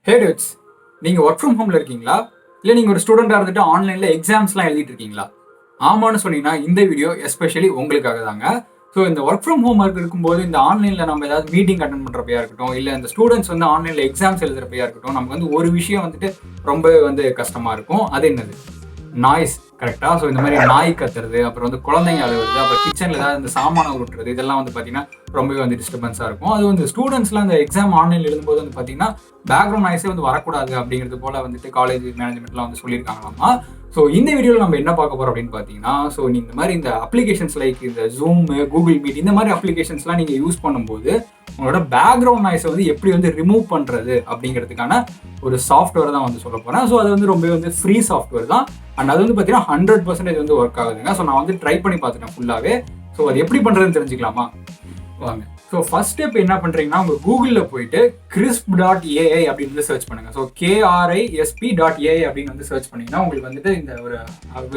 ஹே dudes, நீங்கள் work from ஹோமில் இருக்கீங்களா? இல்லை நீங்கள் ஒரு ஸ்டூடெண்ட்டாக இருந்துட்டு ஆன்லைனில் எக்ஸாம்ஸ்லாம் எழுதிட்டு இருக்கீங்களா? ஆமான்னு சொன்னீங்கன்னா இந்த வீடியோ எஸ்பெஷலி உங்களுக்காக தாங்க. ஸோ இந்த ஒர்க் ஃப்ரம் ஹோம் இருக்கும்போது இந்த ஆன்லைனில் நம்ம ஏதாவது மீட்டிங் அட்டன் பண்ணுறப்பையா இருக்கட்டும், இல்லை இந்த ஸ்டூடெண்ட்ஸ் வந்து ஆன்லைனில் எக்ஸாம்ஸ் எழுதுறப்பையா இருக்கட்டும், நமக்கு வந்து ஒரு விஷயம் வந்துட்டு ரொம்ப கஷ்டமாக இருக்கும். அது என்னது? நாய்ஸ். கரெக்டாக. ஸோ இந்த மாதிரி நாய் கத்துறது, அப்புறம் வந்து குழந்தைங்க அழுவுறது, அப்புறம் கிச்சனில் ஏதாவது இந்த சாமானை உருட்டுறது, இதெல்லாம் வந்து பார்த்தீங்கன்னா ரொம்பவே டிஸ்டர்பன்ஸாக இருக்கும். அது வந்து ஸ்டூடெண்ட்ஸ்லாம் இந்த எக்ஸாம் ஆன்லைனில் எழுதும்போது வந்து பார்த்தீங்கன்னா பேக்ரவுண்ட் நாய்ஸே வரக்கூடாது அப்படிங்கிறது போல காலேஜ் மேனேஜ்மெண்ட்லாம் சொல்லியிருக்காங்களாமா. ஸோ இந்த வீடியோவில் நம்ம என்ன பார்க்க போகிறோம் அப்படின்னு பார்த்தீங்கன்னா, ஸோ நீ இந்த மாதிரி இந்த அப்ளிகேஷன்ஸ் லைக் இந்த ஜூம், கூகுள் மீட் இந்த மாதிரி அப்ளிகேஷன்ஸ்லாம் நீங்கள் யூஸ் பண்ணும்போது உங்களோட பேக்ரவுண்ட் நாய்ஸை எப்படி ரிமூவ் பண்ணுறது அப்படிங்கிறதுக்கான ஒரு சாஃப்ட்வேர் தான் சொல்ல போகிறேன். ஸோ அது ரொம்பவே ஃப்ரீ சாஃப்ட்வேர் தான். அண்ட் அது பார்த்தீங்கன்னா 100% ஒர்க் ஆகுதுங்க. ஸோ நான் ட்ரை பண்ணி பார்த்துட்டேன் ஃபுல்லாகவே. ஸோ அது எப்படி பண்ணுறதுன்னு தெரிஞ்சுக்கலாமா? வாங்க. ஸோ ஃபர்ஸ்ட் ஸ்டெப் என்ன பண்ணுறீங்கன்னா, உங்கள் கூகுளில் போயிட்டு crisp.ai அப்படின்னு சர்ச் பண்ணுங்கள். ஸோ KRISP.ai அப்படின்னு சர்ச் பண்ணிங்கன்னா உங்களுக்கு இந்த ஒரு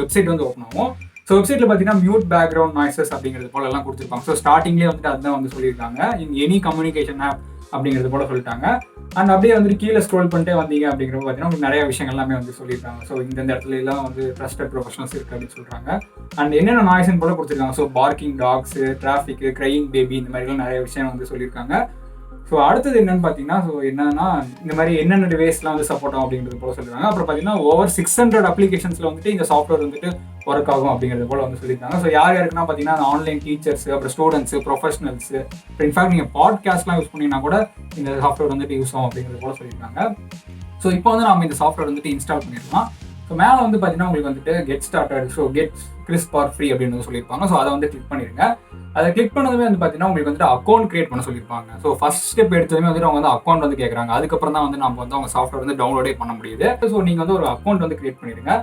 வெப்சைட் ஓப்பன் ஆகும். ஸோ வெப்சைட்டில் பார்த்தீங்கன்னா மியூட் பேக்ரவுண்ட் நாய்ஸஸ் அப்படிங்கிறது போல எல்லாம் கொடுத்துருப்பாங்க. ஸோ ஸ்டார்டிங்லேயே அதுதான் சொல்லியிருக்காங்க. இன் எனி கம்யூனிகேஷன் ஆப் அப்படிங்கிறது போல சொல்லிட்டாங்க. அண்ட் அப்படியே கீழே ஸ்க்ரோல் பண்ணிட்டே வந்தீங்க அப்படிங்கிறப்ப பார்த்தீங்கன்னா உங்களுக்கு நிறைய விஷயங்கள் எல்லாமே சொல்லியிருக்காங்க. ஸோ இந்த இடத்துல எல்லாம் ட்ரஸ்டட் ப்ரொஃபஷனல்ஸ் இருக்குது அப்படின்னு சொல்கிறாங்க. அண்ட் என்னென்ன நாய்ஸ்ன்னு போல கொடுத்துருக்காங்க. ஸோ பார்க்கிங் டாக்ஸு, டிராஃபிக்கு, க்ரையிங் பேபி, இந்த மாதிரிலாம் நிறைய விஷயம் சொல்லியிருக்காங்க. ஸோ அடுத்தது என்னன்னு பார்த்தீங்கன்னா, ஸோ என்னன்னா இந்த மாதிரி என்னென்ன டிவைஸ்லாம் சப்போர்ட் ஆகும் அப்படிங்கிறது போல சொல்லியிருக்காங்க. அப்புறம் பார்த்தீங்கன்னா ஓவர் 600 அப்ளிகேஷன்ஸில் இந்த சாஃப்ட்வேர் ஒர்க் ஆகும் அப்படிங்கிறது போல சொல்லியிருக்காங்க. ஸோ யார் யாருக்குன்னா பார்த்தீங்கன்னா ஆன்லைன் டீச்சர்ஸ், அப்புறம் ஸ்டூடெண்ட்ஸு, ப்ரொஃபஷனல்ஸு, அப்புறம் இன்ஃபேக்ட் நீங்கள் பாட்காஸ்ட்லாம் யூஸ் பண்ணிங்கன்னா கூட இந்த சாஃப்ட்வேர் யூஸ் ஆகும் அப்படிங்கிறது போல சொல்லியிருக்காங்க. ஸோ இப்போ நம்ம இந்த சாஃப்ட்வேர் இன்ஸ்டால் பண்ணிடலாம். ஸோ மேலே பார்த்தீங்கன்னா உங்களுக்கு get started, so get crisp or free அப்படின்னு சொல்லியிருப்பாங்க. ஸோ அதை கிளிக் பண்ணிடுங்க. அதை கிளிக் பண்ணதுமே பார்த்தீங்கன்னா உங்களுக்கு அக்கௌண்ட் கிரியேட் பண்ண சொல்லியிருப்பாங்க. ஸோ ஃபர்ஸ்ட் ஸ்டெப் எடுத்ததுமே அவங்க அக்கௌண்ட் கேட்குறாங்க. அதுக்கப்புறம் தான் நம்ம அவங்க சாஃப்ட்வேர் டவுன்லோடே பண்ண முடியுது. ஸோ நீங்கள் ஒரு அக்கௌண்ட் கிரியேட் பண்ணிடுங்க.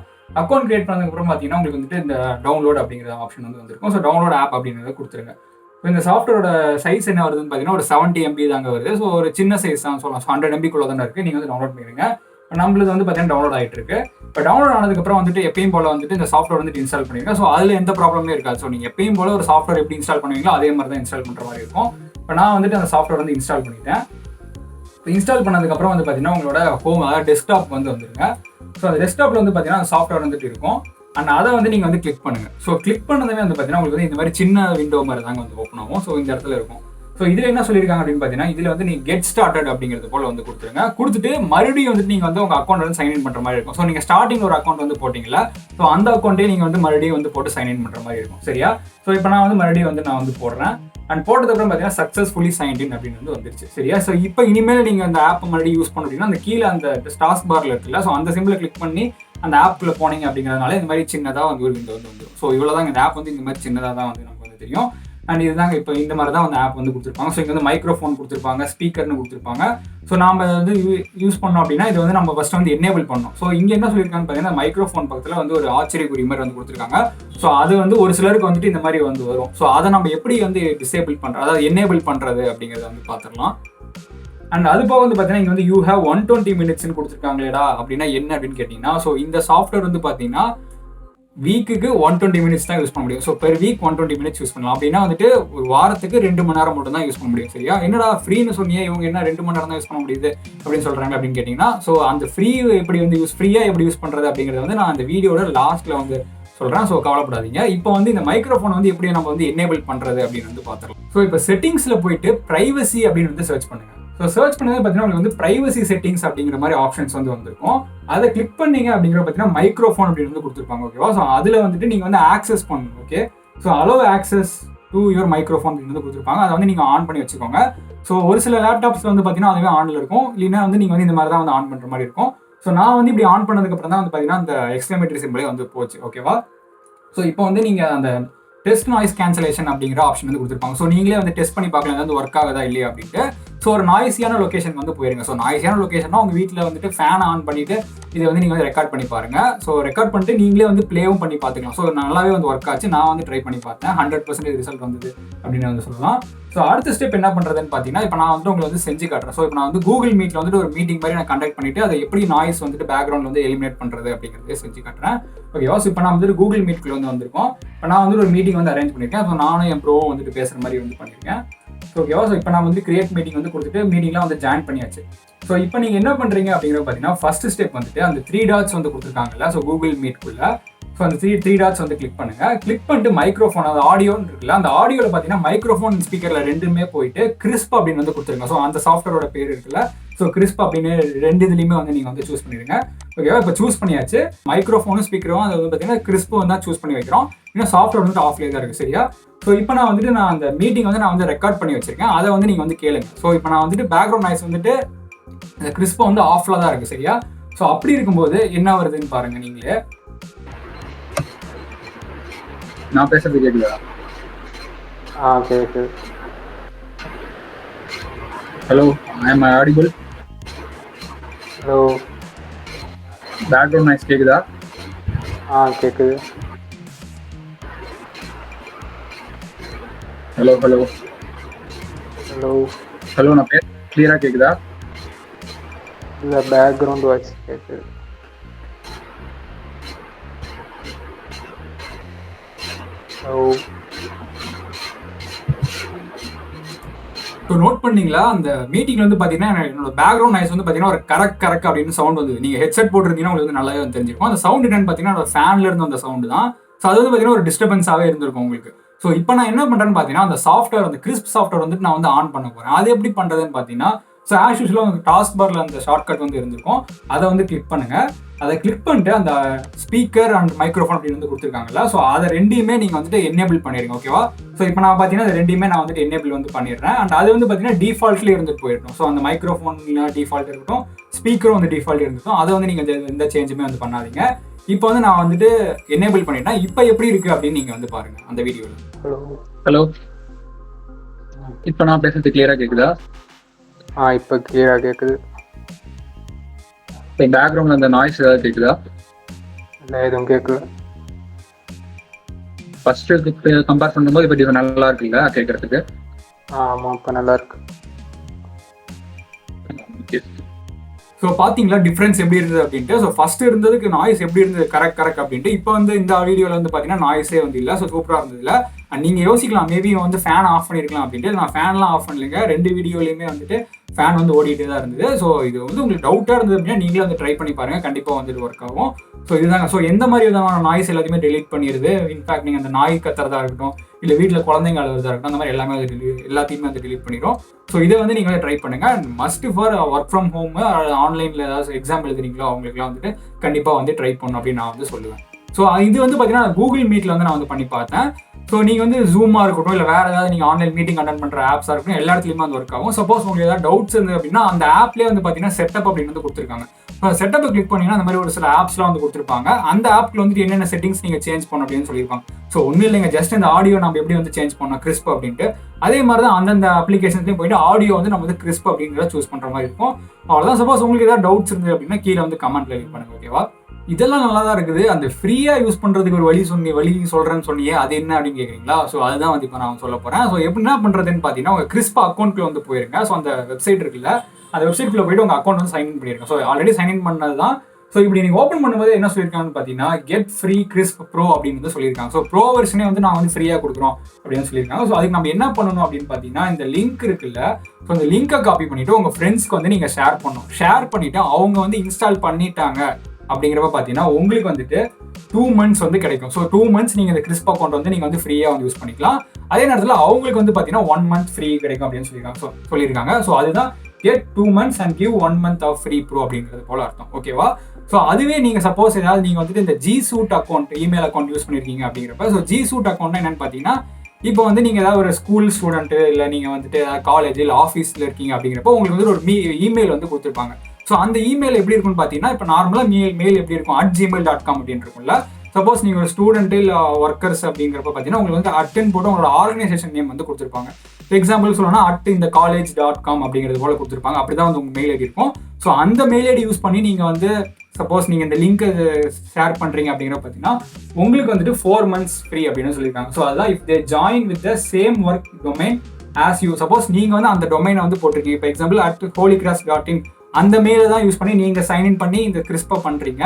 அக்கௌண்ட் கிரியேட் பண்ணதுக்கப்புறம் பார்த்தீங்கன்னா உங்களுக்கு இந்த டவுன்லோட் அப்படிங்கிற ஆப்ஷன் வந்திருக்கும். ஸோ டவுன்லோட் ஆப் அப்படிங்கிறத கொடுத்துருங்க. இப்போ இந்த சாஃப்ட்வேரோட சைஸ் என்ன வருதுன்னு பார்த்தீங்கன்னா ஒரு 70 MB தாங்க வருது. ஸோ ஒரு சின்ன சைஸ் தான் சொல்லலாம். 100 MB தானே இருக்குது. நீங்கள் டவுன்லோட் பண்ணிடுங்க. இப்போ நம்மளுக்கு பார்த்தீங்கன்னா டவுன்லோட் ஆகிட்டு இருக்கு. இப்போ டவுன்லோட் ஆனதுக்கப்புறம் எப்பயும் போல இந்த சாஃப்ட்வேர் இன்ஸ்டால் பண்ணிடுங்க. ஸோ அதில் எந்த ப்ராப்ளமே இருக்காது. ஸோ நீங்கள் எப்பயும் போல ஒரு சாஃப்ட்வேர் எப்படி இன்ஸ்டால் பண்ணுவீங்களோ அதே மாதிரி தான் இன்ஸ்டால் பண்ணுற மாதிரி இருக்கும். இப்போ நான் அந்த சாஃப்ட்வேர் இன்ஸ்டால் பண்ணிட்டேன். இப்போ இன்ஸ்டால் பண்ணதுக்கப்புறம் பார்த்தீங்கன்னா உங்களோட ஹோம், அதாவது டெஸ்க்டாப் வந்துருங்க. ஸோ அந்த டெஸ்க்டாப்பில் பார்த்தீங்கன்னா அந்த சாஃப்ட்வேர் இருக்கும். அண்ட் அதை நீங்கள் கிளிக் பண்ணுங்கள். ஸோ கிளிக் பண்ணதுமே பார்த்தீங்கன்னா உங்களுக்கு இந்த மாதிரி சின்ன விண்டோ மாதிரி தாங்க ஓப்பன் ஆகும். ஸோ இந்த இடத்துல இருக்கும். ஸோ இதில் என்ன சொல்லியிருக்காங்க அப்படின்னு பார்த்தீங்கன்னா, இதில் நீங்கள் கெட் ஸ்டார்டட் அப்படிங்கிறது போல கொடுத்துருங்க. கொடுத்துட்டு மறுபடியும் நீங்கள் உங்கள் அக்கௌண்ட் சைன்இன் பண்ணுற மாதிரி இருக்கும். ஸோ நீங்கள் ஸ்டார்டிங் ஒரு அக்கௌண்ட் போட்டிங்களா, ஸோ அந்த அக்கௌண்ட்டே நீங்கள் மறுபடியும் போட்டு சைன்இன் பண்ணுற மாதிரி இருக்கும். சரியா? ஸோ இப்போ நான் மறுபடியும் நான் போடுறேன். அண்ட் போட்டதுக்கப்புறம் பார்த்தீங்கன்னா சக்ஸஸ்ஃபுல்லி சைன்ட் இன் அப்படின்னு வந்துருச்சு. சரியா? ஸோ இப்போ இனிமேல் நீங்கள் அந்த ஆப் மறுபடியும் யூஸ் பண்ண அப்படின்னா அந்த கீழே அந்த டாஸ்க் பார்ல இருக்குல்ல, ஸோ அந்த சிம்பிளை கிளிக் பண்ணி அந்த ஆப்குள்ளே போனீங்க அப்படிங்கிறதுனால இந்த மாதிரி சின்னதாக ஒரு விண்டோ வந்துடும். ஸோ இவ்வளோ தான் இந்த ஆப் இந்த மாதிரி சின்னதாக தான் நமக்கு தெரியும். அண்ட் இதுதாங்க இப்போ இந்த மாதிரி தான் ஆப் கொடுத்துருப்பாங்க. ஸோ இங்கே மைக்ரோஃபோன் கொடுத்துருப்பாங்க, ஸ்பீக்கர்னு கொடுத்துருப்பாங்க. ஸோ நாம் யூஸ் பண்ணோம் அப்படின்னா இது நம்ம ஃபர்ஸ்ட் எனேபிள் பண்ணோம். ஸோ இங்கே என்ன சொல்லியிருக்காங்க பார்த்தீங்கன்னா மைக்ரோஃபோன் பக்கத்தில் ஒரு ஆச்சரியக்குறி மாதிரி கொடுத்துருக்காங்க. ஸோ அது ஒரு சிலருக்கு இந்த மாதிரி வரும். ஸோ அதை நம்ம எப்படி டிசேபிள் பண்ணுறது, அதாவது எனேபிள் பண்ணுறது அப்படிங்கிறத பார்த்துடலாம். அண்ட் அது போக பார்த்தீங்கன்னா இங்கே யூ ஹேவ் 120 minutesன்னு கொடுத்துருக்காங்களேடா அப்படின்னா என்ன அப்படின்னு கேட்டிங்கன்னா, ஸோ இந்த சாஃப்ட்வேர் பார்த்தீங்கன்னா வீக்குக்கு 120 minutes தான் யூஸ் பண்ண முடியும். So per week 120 minutes use பண்ணலாம். அப்படின்னா ஒரு வாரத்துக்கு 2 மணி நேரம் மட்டும் தான் யூஸ் பண்ண முடியும். சரியா? என்னடா ஃப்ரீன்னு சொன்னியே, இவங்க என்ன 2 மணி நேரம் தான் யூஸ் பண்ண முடியுது அப்படின்னு சொல்கிறாங்க அப்படின்னு கேட்டிங்கன்னா, ஸோ அந்த ஃப்ரீ எப்படி ஃப்ரீயாக எப்படி யூஸ் பண்ணுறது அப்படிங்கிறத நான் அந்த வீடியோட லாஸ்ட்டில் சொல்கிறேன். ஸோ கவலைப்படாதீங்க. இப்போ இந்த மைக்ரோஃபோன் எப்படி நம்ம எனேபிள் பண்ணுறது அப்படின்னு பார்த்துக்கலாம். ஸோ இப்போ செட்டிங்ஸில் போயிட்டு ப்ரைவசி அப்படின்னு சர்ச் பண்ணுங்கள். ஸோ சர்ச் பண்ணது பார்த்தீங்கன்னா உங்களுக்கு ப்ரைவசி செட்டிங்ஸ் அப்படிங்கிற மாதிரி ஆப்ஷன்ஸ் வந்திருக்கும். அதை கிளிக் பண்ணீங்க அப்படிங்கிற பார்த்தீங்கன்னா மைக்ரோஃபோன் அப்படின்னு கொடுத்துருப்பாங்க. ஓகேவா? ஸோ அதில் நீங்கள் ஆக்சஸ் பண்ணணும். Okay? So allow access to your microphone அப்படின்னு கொடுத்துருப்பாங்க. அதை நீங்கள் ஆன் பண்ணி வச்சுக்கோங்க. ஸோ ஒரு சில லேப்டாப்ஸ் பார்த்தீங்கன்னா அதுவே ஆனில் இருக்கும். இல்லைன்னா நீங்கள் இந்த மாதிரி தான் ஆன் பண்ணுற மாதிரி இருக்கும். ஸோ நான் இப்படி ஆன் பண்ணதுக்கப்புறம் தான் பார்த்தீங்கன்னா அந்த எக்ஸ்க்ளமேட்டரி சிம்பிளே போச்சு. ஓகேவா? ஸோ இப்போ நீங்கள் அந்த டெஸ்ட் நாய்ஸ் கேன்சலேஷன் அப்படிங்கிற ஆப்ஷன் கொடுத்துருப்பாங்க. ஸோ நீங்களே டெஸ்ட் பண்ணி பார்க்கலாம் ஒர்க் ஆகுதா இல்லையா அப்படின்ட்டு. ஸோ ஒரு நாய்ஸியான லொக்கேஷன் போயிருங்க. ஸோ நாய்ஸியான லொக்கேஷன்னா உங்கள் வீட்டில் ஃபேன் ஆன் பண்ணிவிட்டு இதை நீங்கள் ரெக்கார்ட் பண்ணி பாருங்கள். ஸோ ரெக்கார்ட் பண்ணிட்டு நீங்களே ப்ளேவும் பண்ணி பார்த்துக்கலாம். ஸோ நல்லாவே ஒர்க் ஆச்சு. நான் ட்ரை பண்ணி பார்த்தேன். 100% ரிசல்ட் வந்தது அப்படின்னு சொல்லலாம். ஸோ அடுத்த ஸ்டெப் என்ன பண்ணுறதுன்னு பார்த்தீங்கன்னா, இப்போ நான் உங்களுக்கு செஞ்சு காட்டுறேன். ஸோ இப்போ நான் கூகுள் மீட்டில் ஒரு மீட்டிங் மாதிரி நான் கண்டக்ட் பண்ணிவிட்டு அதை எப்படி நாய்ஸ் பேக்ரவுண்ட் எலிமினேட் பண்ணுறது அப்படிங்கிறதே செஞ்சு காட்டுறேன். ஓகேவா? ஸோ இப்போ நான் கூகுள் மீட்குள்ளே வந்திருக்கோம். இப்போ நான் ஒரு மீட்டிங் அரேஞ்ச் பண்ணியிருக்கேன். ஸோ நானும் என் ப்ரோவும் பேசுகிற மாதிரி பண்ணியிருக்கேன். ஓகேவா. ஸோ இப்போ நான் வந்து கிரியேட் மீட்டிங் வந்து கொடுத்துட்டு மீட்டிங்லாம் வந்து ஜாயின் பண்ணியாச்சு. ஸோ இப்போ நீங்கள் என்ன பண்ணுறீங்க அப்படிங்கிறது பார்த்தீங்கன்னா ஃபர்ஸ்ட் ஸ்டெப் வந்துட்டு அந்த 3 டாட்ஸ் வந்து கொடுத்துருக்காங்கல்ல, ஸோ கூகுள் மீட்குள்ள ஸோ அந்த த்ரீ டாட்ஸ் வந்து கிளிக் பண்ணுங்க. கிளிக் பண்ணிட்டு மைக்ரோஃபோன், அது ஆடியோன்னு இருக்குல்ல, அந்த ஆடியோவில் பார்த்தீங்கன்னா மைக்ரோஃபோன் ஸ்பீக்கரில் ரெண்டுமே போயிட்டு கிறிஸ்ப் அப்படின்னு வந்து கொடுத்துருங்க. ஸோ அந்த சாஃப்ட்வேரோட பேர் இருக்குல்ல, ஸோ கிறிஸ்ப் அப்படின்னு 2 இதுலையுமே வந்து நீங்கள் வந்து சூஸ் பண்ணிடுங்க. ஓகேவா. இப்போ சூஸ் பண்ணியாச்சு. மைக்ரோஃபோனும் ஸ்பீக்கரும் அது வந்து பார்த்தீங்கன்னா கிறிஸ்ப் வந்து தான் சூஸ் பண்ணி வைக்கிறோம். இன்னும் சாஃப்ட்வேர் வந்து ஆஃப்லேயே தான் இருக்குது. சரியா. ஸோ இப்போ நான் வந்துட்டு அந்த மீட்டிங் வந்து நான் வந்து ரெக்கார்ட் பண்ணி வச்சிருக்கேன். அதை வந்து நீங்கள் வந்து கேளுங்க. ஸோ இப்போ நான் வந்துட்டு பேக்ரவுண்ட் நாய்ஸ் வந்துட்டு இந்த கிறிஸ்பா வந்து ஆஃப்ல தான் இருக்குது. சரியா. ஸோ அப்படி இருக்கும்போது என்ன வருதுன்னு பாருங்க நீங்களே. நான் பேசுறது கேட்குதா? கேக்குது. ஹலோ, ஐ அம் ஆடிபிள்? ஹலோ. பேக்ரவுண்ட் நாய்ஸ் கேட்குதா? கேக்குது. Hello hello hello. ஹலோ, நான் பேச கிளியரா கேட்குதா? இல்லை, பேக்ரவுண்ட் வாய்ஸ் கேக்குது. ஹலோ. ஸோ நோட் பண்ணீங்களா, அந்த மீட்டிங்ல வந்து பார்த்தீங்கன்னா என்னோட பேக்ரவுண்ட் நாய்ஸ் வந்து பார்த்தீங்கன்னா ஒரு கரக் அப்படின்னு சவுண்ட் வந்து, நீங்கள் ஹெட்செட் போட்டிருந்தீங்கன்னா உங்களுக்கு வந்து நல்லாவே வந்து தெரிஞ்சிருக்கும். அந்த சவுண்ட் என்னன்னு பார்த்தீங்கன்னா ஃபேன்ல இருந்து அந்த சவுண்டு தான். ஸோ அது வந்து பார்த்தீங்கன்னா ஒரு டிஸ்டர்பன்ஸாகவே இருந்திருக்கும் உங்களுக்கு. ஸோ இப்போ நான் என்ன பண்ணுறேன்னு பார்த்தீங்கன்னா அந்த சாஃப்ட்வேர், அந்த கிறிஸ்ப் சாஃப்ட்வேர் வந்துட்டு நான் வந்து ஆன் பண்ண போகிறேன். அது எப்படி பண்ணுறதுன்னு பார்த்தீங்கன்னா, ஸோ ஆஸ் யூஸ்வலாக உங்களுக்கு டாஸ்க் பாரில் அந்த ஷார்ட்கட் வந்து இருந்திருக்கும். அதை வந்து கிளிக் பண்ணுங்க. அதை கிளிக் பண்ணிட்டு அந்த ஸ்பீக்கர் அண்ட் மைக்ரோஃபோன் அப்படின்னு வந்து கொடுத்துருக்காங்கல்ல, ஸோ அதை ரெண்டையுமே நீங்கள் வந்துட்டு எனேபிள் பண்ணிடுங்க. ஓகேவா. ஸோ இப்போ நான் பார்த்தீங்கன்னா அது ரெண்டையுமே நான் வந்துட்டு எனேபிள் வந்து பண்ணிடுறேன். அண்ட் அது வந்து பார்த்தீங்கன்னா டிஃபால்ட்லேயே இருந்துட்டு போயிடணும். ஸோ அந்த மைக்ரோஃபோன்ல டிஃபால்ட் இருக்கட்டும், ஸ்பீக்கரும் வந்து டிஃபால்ட் இருக்கட்டும். அதை வந்து நீங்கள் எந்த சேஞ்சுமே வந்து பண்ணாதீங்க. இப்போ வந்து நான் வந்துட்டு எனேபிள் பண்ணிட்டேன். இப்போ எப்படி இருக்கு அப்படின்னு நீங்கள் வந்து பாருங்க அந்த வீடியோவில். ஹலோ. ஹலோ. இப்போ நான் பேசுறது கிளியரா கேட்குதா? இப்போ கிளியரா கேக்குது. பேக்ரவுண்ட்ல அந்த நாய்ஸ் ஏதாவது கேட்குதா? இல்லை, எதுவும் கேட்கல. ஃபர்ஸ்ட் கம்பேர் பண்ணும்போது இப்போ இது நல்லா இருக்குல்ல கேட்கறதுக்கு? ஆமாம், இப்போ நல்லா இருக்கு. ஸோ பார்த்தீங்களா டிஃப்ரென்ஸ் எப்படி இருந்தது அப்படின்ட்டு. ஸோ ஃபர்ஸ்ட் இருந்ததுக்கு நாய்ஸ் எப்படி இருந்தது, கரெக்ட் அப்படின்ட்டு. இப்போ வந்து இந்த வீடியோவில் வந்து பார்த்தீங்கன்னா நாய்ஸே வந்து இல்லை. ஸோ சூப்பராக இருந்தது இல்லை. அண்ட் நீங்கள் யோசிக்கலாம் மேபி வந்து ஃபேன் ஆஃப் பண்ணியிருக்கலாம் அப்படின்ட்டு. நான் ஃபேன்லாம் ஆஃப் பண்ணலைங்க. 2 வீடியோலையுமே வந்துட்டு ஃபேன் வந்து ஓடிட்டே தான் இருந்தது. ஸோ இது வந்து உங்களுக்கு டவுட்டாக இருந்தது அப்படின்னா நீங்களும் வந்து ட்ரை பண்ணி பாருங்கள், கண்டிப்பாக வந்துட்டு ஒர்க் ஆகும். ஸோ இதுதாங்க. ஸோ எந்த மாதிரி விதமான நாய்ஸ் எல்லாத்தையுமே டெலீட் பண்ணிடுது. இன்ஃபேக்ட் நீங்கள் அந்த நாய் கத்துறதா இருக்கட்டும், இல்லை வீட்டில் குழந்தைங்க அழுகிறதா இருக்கட்டும், அந்த மாதிரி எல்லாத்தையுமே வந்து டெலீட் பண்ணிடும். ஸோ இதை வந்து நீங்கள் ட்ரை பண்ணுங்க. And must for work from home ஆன்லைனில் ஏதாவது எக்ஸாம் எழுதுறீங்களோ அவங்களுக்குலாம் வந்துட்டு கண்டிப்பாக வந்து ட்ரை பண்ணணும் அப்படின்னு நான் வந்து சொல்லுவேன். ஸோ இது வந்து பார்த்தீங்கன்னா கூகுள் மீட்டில் வந்து நான் வந்து பண்ணி பார்த்தேன். ஸோ நீங்கள் வந்து ஜூமாக இருக்கட்டும், இல்லை வேறு ஏதாவது நீங்கள் ஆன்லைன் மீட்டிங் அட்டென்ட் பண்ணுற ஆப்ஸாக இருக்கட்டும், எல்லா இடத்துலையுமே வந்து ஒர்க் ஆகும். சப்போஸ் உங்களுக்கு ஏதாவது டவுட்ஸ் இருந்தது அப்படின்னா அந்த ஆப்லேயே வந்து பார்த்தீங்கன்னா செட்டப் அப்படின்னு வந்து கொடுத்துருக்காங்க. ஸோ செட்டப்பை கிளிக் பண்ணிங்கன்னா அந்த மாதிரி ஒரு சில ஆப்ஸ்லாம் வந்து கொடுத்துருப்பாங்க. அந்த ஆப்ல வந்துட்டு என்னென்ன செட்டிங்ஸ் நீங்கள் சேஞ்ச் பண்ணணும் அப்படின்னு சொல்லியிருப்பாங்க. ஸோ ஒன்றும் இல்லைங்க, ஜஸ்ட் இந்த ஆடியோ நம்ம எப்படி வந்து சேஞ்ச் பண்ணோம் கிறிஸ்ப் அப்படின்ட்டு, அதே மாதிரி தான் அந்தந்த அப்ளிகேஷன்ஸ்லையும் போயிட்டு ஆடியோ வந்து நம்ம வந்து கிறிஸ்ப் அப்படிங்கிறத சூஸ் பண்ணுற மாதிரி இருக்கும். அவ்வளோதான். சப்போஸ் உங்களுக்கு ஏதாவது டவுட்ஸ் இருந்தது அப்படின்னா கீழே வந்து கமெண்ட்ல லீவ் பண்ணுங்க. ஓகேவா. இதெல்லாம் நல்லா தான் இருக்குது. அந்த ஃப்ரீயாக யூஸ் பண்ணுறதுக்கு ஒரு வழி சொல்கிறேன்னு சொன்னியே, அது என்ன அப்படின்னு கேட்குறீங்களா? ஸோ அதுதான் வந்து இப்போ நான் சொல்ல போகிறேன். ஸோ எப்படி என்ன பண்ணுறதுன்னு பார்த்தீங்கன்னா உங்கள் கிறிஸ்ப் அக்கௌண்ட்ல வந்து போயிருங்க. ஸோ அந்த வெப்சைட் இருக்குல்ல, அந்த வெப்சைட்குள்ளே போயிட்டு உங்கள் அக்கௌண்ட் வந்து சைன்இன் பண்ணிருங்க. ஸோ ஆல்ரெடி சைன்இன் பண்ணது தான். ஸோ இப்படி நீங்கள் ஓப்பன் பண்ணும்போது என்ன சொல்லியிருக்காங்கன்னு பார்த்தீங்கன்னா கெட் ஃப்ரீ கிறிஸ்ப் ப்ரோ அப்படின்னு வந்து சொல்லியிருக்காங்க. ஸோ ப்ரோ வெர்ஷனே வந்து நான் வந்து ஃப்ரீயாக கொடுக்குறோம் அப்படின்னு சொல்லியிருக்காங்க. ஸோ அதுக்கு நம்ம என்ன பண்ணணும் அப்படின்னு பார்த்தீங்கன்னா இந்த லிங்க் இருக்குல்ல, ஸோ இந்த லிங்கை காப்பி பண்ணிவிட்டு உங்கள் ஃப்ரெண்ட்ஸ்க்கு வந்து நீங்கள் ஷேர் பண்ணணும். ஷேர் பண்ணிவிட்டு அவங்க வந்து இன்ஸ்டால் பண்ணிட்டாங்க அப்படிங்கிறப்ப பார்த்தீங்கன்னா உங்களுக்கு வந்துட்டு 2 months வந்து கிடைக்கும். ஸோ 2 months நீங்கள் இந்த கிறிஸ்ப் அக்கௌண்ட் வந்து நீங்கள் வந்து ஃப்ரீயாக வந்து யூஸ் பண்ணிக்கலாம். அதே நேரத்தில் அவங்களுக்கு வந்து பார்த்தீங்கன்னா 1 month ஃப்ரீ கிடைக்கும் அப்படின்னு சொல்லியிருக்காங்க. ஸோ அதுதான் get 2 months and give 1 month of free bro அப்படிங்கிறது போல அர்த்தம். ஓகேவா. ஸோ அதுவே நீங்கள் சப்போஸ் ஏதாவது நீங்கள் வந்துட்டு இந்த G Suite account email account use பண்ணியிருக்கீங்க அப்படிங்கிறப்ப, ஸோ G Suite அக்கௌண்ட்னா என்னன்னு பார்த்தீங்கன்னா இப்போ வந்து நீங்கள் ஏதாவது ஒரு ஸ்கூல் ஸ்டூடெண்ட்டு, இல்லை நீங்கள் வந்துட்டு ஏதாவது காலேஜ் இல்லை ஆஃபீஸில் இருக்கீங்க அப்படிங்கிறப்போ உங்களுக்கு வந்து ஒரு இமெயில் வந்து கொடுத்துருப்பாங்க. ஸோ அந்த இமெயில் எப்படி இருக்குன்னு பார்த்தீங்கன்னா இப்போ நார்மலாக மெயில் எப்படி இருக்கும் @gmail.com அப்படின்னு இருக்கும்ல. சப்போஸ் நீங்கள் ஒரு ஸ்டூடெண்ட் இல்லை ஒர்க்கர்ஸ் அப்படிங்கிறப்ப பார்த்தீங்கன்னா உங்களுக்கு வந்து அட்டன் போட்டு உங்களோட ஆர்கனைசேஷன் நேம் வந்து கொடுத்துருப்பாங்க. எக்ஸாம்பிள் சொல்லணும்னா @inthecollege.com அப்படிங்கிறது போல கொடுத்துருப்பாங்க. அப்படி தான் வந்து உங்கள் மெயில் ஐடி இருக்கும். ஸோ அந்த மெயில் ஐடி யூஸ் பண்ணி நீங்கள் வந்து சப்போஸ் நீங்கள் இந்த லிங்க் ஷேர் பண்ணுறீங்க அப்படிங்கிறப்ப பார்த்தீங்கன்னா உங்களுக்கு வந்துட்டு 4 months ஃப்ரீ அப்படின்னு சொல்லியிருக்காங்க. ஸோ அதான் if they join with the same work domain as you. Suppose நீங்கள் வந்து அந்த டொமைனை வந்து போட்டிருக்கீங்க. இப்போ எக்ஸாம்பிள் @holycross.in அந்த மெயிலை தான் யூஸ் பண்ணி நீங்கள் சைன்இன் பண்ணி இந்த கிறிஸ்பை பண்ணுறீங்க.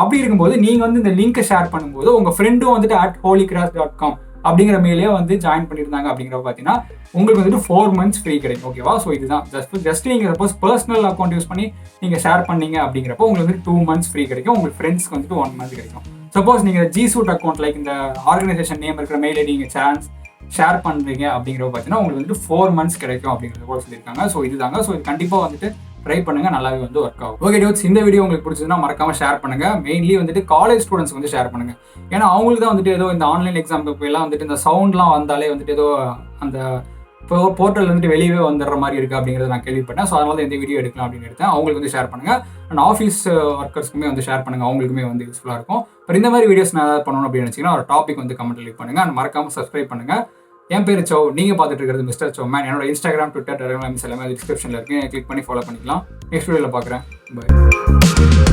அப்படி இருக்கும்போது நீங்கள் வந்து இந்த லிங்கை ஷேர் பண்ணும்போது உங்கள் ஃப்ரெண்டும் வந்துட்டு @holycross.com அப்படிங்கிற மெயிலே வந்து ஜாயின் பண்ணியிருந்தாங்க அப்படிங்கிறப்ப பார்த்தீங்கன்னா உங்களுக்கு வந்துட்டு 4 months ஃப்ரீ கிடைக்கும். ஓகேவா? ஸோ இதுதான் ஜஸ்ட் நீங்கள் சப்போஸ் பர்சனல் அக்கௌண்ட் யூஸ் பண்ணி நீங்கள் ஷேர் பண்ணீங்க அப்படிங்கிறப்போ உங்களுக்கு வந்து 2 months ஃப்ரீ கிடைக்கும். உங்களுக்கு ஃப்ரெண்ட்ஸ்க்கு வந்துட்டு 1 month கிடைக்கும். சப்போஸ் நீங்கள் G Suite அக்கௌண்ட் லைக் இந்த ஆர்கனைசேஷன் நேம் இருக்கிற மெயில் ஐடி நீங்கள் ஷேர் பண்ணுறீங்க அப்படிங்கிறப்ப பார்த்தீங்கன்னா உங்களுக்கு வந்துட்டு 4 months கிடைக்கும் அப்படிங்கிறத கூட சொல்லியிருக்காங்க. ஸோ இதுதாங்க. ஸோ இது கண்டிப்பாக வந்துட்டு ட்ரை பண்ணுங்க, நல்லாவே வந்து ஒர்க் ஆகும். ஓகே டூட்ஸ், இந்த வீடியோ உங்களுக்கு பிடிச்சதுன்னா மறக்காம ஷேர் பண்ணுங்க. மெயின்லி வந்துட்டு காலேஜ் ஸ்டூடெண்ட்ஸ் வந்து ஷேர் பண்ணுங்க. ஏன்னா அவங்களுக்கு தான் வந்துட்டு ஏதோ இந்த ஆன்லைன் எக்ஸாமுக்கு எல்லாம் வந்துட்டு இந்த சவுண்ட்லாம் வந்தாலே வந்துட்டு ஏதோ அந்த போர்ட்டல் வந்துட்டு வெளியே வந்துடுற மாதிரி இருக்கு அப்படிங்கிறத நான் கேள்விப்பட்டேன். ஸோ அதனால தான் இந்த வீடியோ எடுக்கலாம் அப்படின்னு எடுத்தேன். அவங்களுக்கு வந்து ஷேர் பண்ணுங்க. அண்ட் ஆஃபீஸ் ஒர்க்கர்ஸ்க்குமே வந்து ஷேர் பண்ணுங்க, அவங்களுக்குமே வந்து யூஸ்ஃபுல்லாக இருக்கும். இப்போ இந்த மாதிரி வீடியோஸ் நான் ஏதாவது பண்ணணும் அப்படின்னு நினச்சிங்கன்னா ஒரு டாபிக் வந்து கமெண்ட் லீவ் பண்ணுங்க. அண்ட் மறக்காம சப்ஸ்கிரைப் பண்ணுங்க. என் பேர் சோ, நீங்க பார்த்துட்டு இருக்கிறது மிஸ்டர் சோ மேன். என்னோட இன்ஸ்டாகிராம், ட்விட்டர், டெலிகிராம் எல்லாமே டிஸ்கிரிப்ஷன்ல இருக்கு. கிளிக் பண்ணி ஃபாலோ பண்ணிக்கலாம். நெக்ஸ்ட் வீடியோவில் பார்க்குறேன். பை.